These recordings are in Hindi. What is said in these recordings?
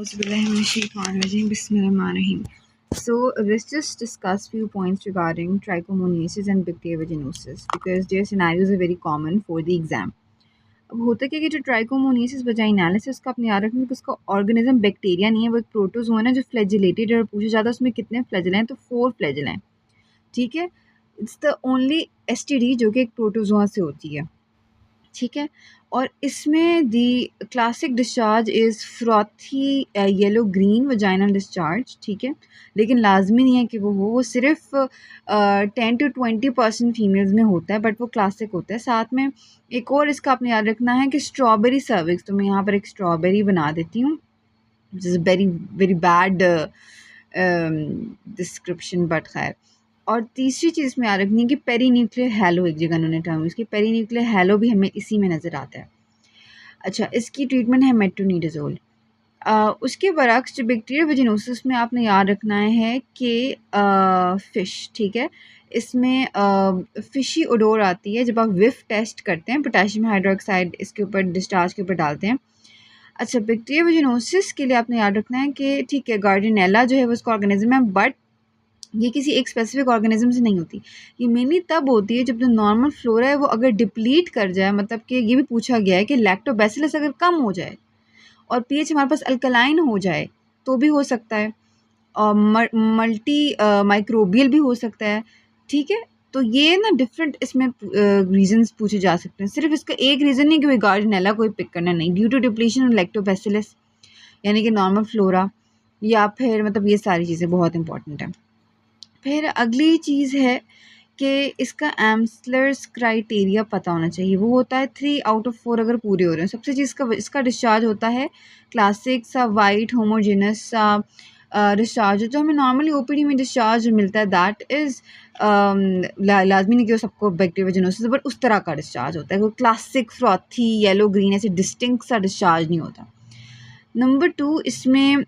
Bismillahirrahmanirrahim. So let's just discuss few points regarding trichomoniasis and bacterial vaginosis because their scenarios are very common for the exam. अब होता क्या कि जो ट्राइकोमोनियसिस वजाइनालिस है उसका अपने याद रखना कि उसका ऑर्गेनिज्म बैक्टीरिया नहीं है, वो एक प्रोटोजोआ है जो फ्लैजिलेटेड है और पूछा जाता है उसमें कितने फ्लैजिल हैं, तो 4 फ्लैजिल हैं. ठीक है, इट्स द ओनली एसटीडी जो कि एक प्रोटोजोआ से होती है. ठीक है, और इसमें the classic discharge is frothy yellow green vaginal discharge. ठीक है, लेकिन लाजमी नहीं है कि वो सिर्फ 10-20% फीमेल्स में होता है, बट वो क्लासिक होता है. साथ में एक और इसका आपने याद रखना है कि स्ट्रॉबेरी सर्विक्स, तो मैं यहाँ पर एक स्ट्रॉबेरी बना देती हूँ, which is very very bad description, but खैर. और तीसरी चीज़ में याद रखनी है कि पेरीन्यूक्लियर हैलो, एक जगह उन्होंने टर्म इसकी पेरीन्यूक्लियर हैलो भी हमें इसी में नज़र आता है. अच्छा, इसकी ट्रीटमेंट है मेट्रोनिडाज़ोल. उसके बरक्स जो बैक्टीरियल वजिनोसिस में आपने याद रखना है कि फ़िश, ठीक है, इसमें फ़िशी ओडोर आती है जब आप विफ टेस्ट करते हैं, पोटेशियम हाइड्रोक्साइड इसके ऊपर डिस्चार्ज के ऊपर डालते हैं. अच्छा, बैक्टीरियल वजिनोसिस के लिए आपने याद रखना है कि ठीक है, गार्डिनेला जो है वो उसका ऑर्गेनिज्म है, बट ये किसी एक स्पेसिफिक ऑर्गेनिज्म से नहीं होती. ये मेनली तब होती है जब जो नॉर्मल फ्लोरा है वो अगर डिप्लीट कर जाए, मतलब कि ये भी पूछा गया है कि लैक्टोबैसिलस अगर कम हो जाए और पीएच हमारे पास अल्कलाइन हो जाए तो भी हो सकता है, और मल्टी माइक्रोबियल भी हो सकता है. ठीक है, तो ये ना डिफरेंट इसमें रीजंस पूछे जा सकते हैं. सिर्फ इसका एक रीज़न नहीं कि वही गार्डिनेला कोई पिक करना, नहीं. Due to depletion of lactobacillus यानी कि नॉर्मल फ्लोरा, या फिर मतलब ये सारी चीज़ें बहुत इंपॉर्टेंट हैं. फिर अगली चीज़ है कि इसका एम्सलर्स क्राइटेरिया पता होना चाहिए. वो होता है 3 आउट ऑफ 4 अगर पूरे हो रहे हैं. सबसे चीज़ इसका डिस्चार्ज होता है क्लासिक सा वाइट होमोजेनस सा डिस्चार्ज जो हमें नॉर्मली ओपीडी में डिस्चार्ज मिलता है. दैट इज़ लाजमी नहीं कि वो सबको बैक्टीरियल वजिनोसिस, बट उस तरह का डिस्चार्ज होता है. वो क्लासिक फ्रॉथी येलो ग्रीन ऐसे डिस्टिंक्ट सा डिस्चार्ज नहीं होता. नंबर 2 इसमें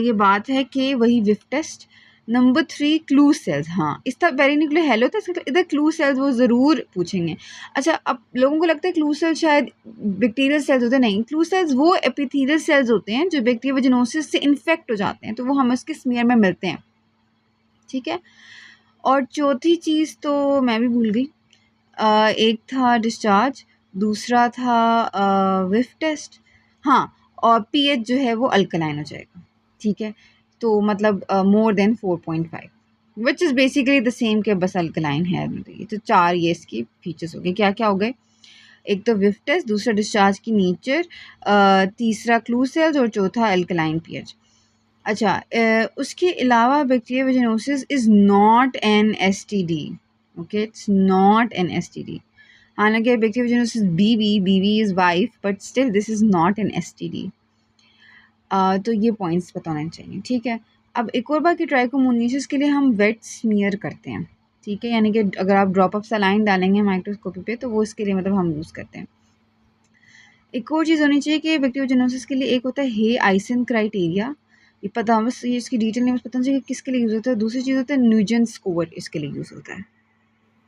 ये बात है कि वही whiff test. Number 3 clue cells. हाँ, इसका पेरीन्यूक्लियर हैलो था, इसका इधर क्लू सेल्स वो ज़रूर पूछेंगे. अच्छा, अब लोगों को लगता है क्लू सेल्स शायद बैक्टीरियल सेल्स होते हैं. नहीं, क्लू सेल्स वो एपिथेलियल सेल्स होते हैं जो बैक्टीरियल वजिनोसिस से इन्फेक्ट हो जाते हैं, तो वो हमें उसके स्मीयर में मिलते हैं. ठीक है, और चौथी चीज़ तो मैं भी भूल गई. एक था डिस्चार्ज, दूसरा था विफ टेस्ट. हाँ, और पीएच जो है वो अल्कलाइन हो जाएगा. ठीक है, तो मतलब more than 4.5, which is basically the same के बस अल्कलाइन है. तो 4 ये इसकी फीचर्स हो गए. क्या क्या हो गए? एक तो विफ टेस्ट, दूसरा डिस्चार्ज की नेचर, तीसरा क्लू सेल्स, और चौथा अल्कलाइन पीएच. अच्छा, उसके अलावा bacterial vaginosis is not an STD. Okay, it's not an STD. हालांकि bacterial vaginosis BV is wife, but still this is not an STD. तो ये पॉइंट्स बताने चाहिए. ठीक है, अब एक और बात कि ट्राइकोमोनियसिस के लिए हम वेट स्मीयर करते हैं. ठीक है, यानी कि अगर आप ड्रॉप ऑफ सलाइन डालेंगे माइक्रोस्कोपी पे तो वो इसके लिए मतलब हम यूज़ करते हैं. एक और चीज़ होनी चाहिए कि बैक्टीरियल वजिनोसिस के लिए एक होता है हे आइसन क्राइटेरिया. ये पता, बस ये इसकी डिटेल नहीं बस पता चाहिए कि किसके लिए यूज़ होता है. दूसरी चीज़ होता है न्यूजेन स्कोर, इसके लिए यूज़ होता है.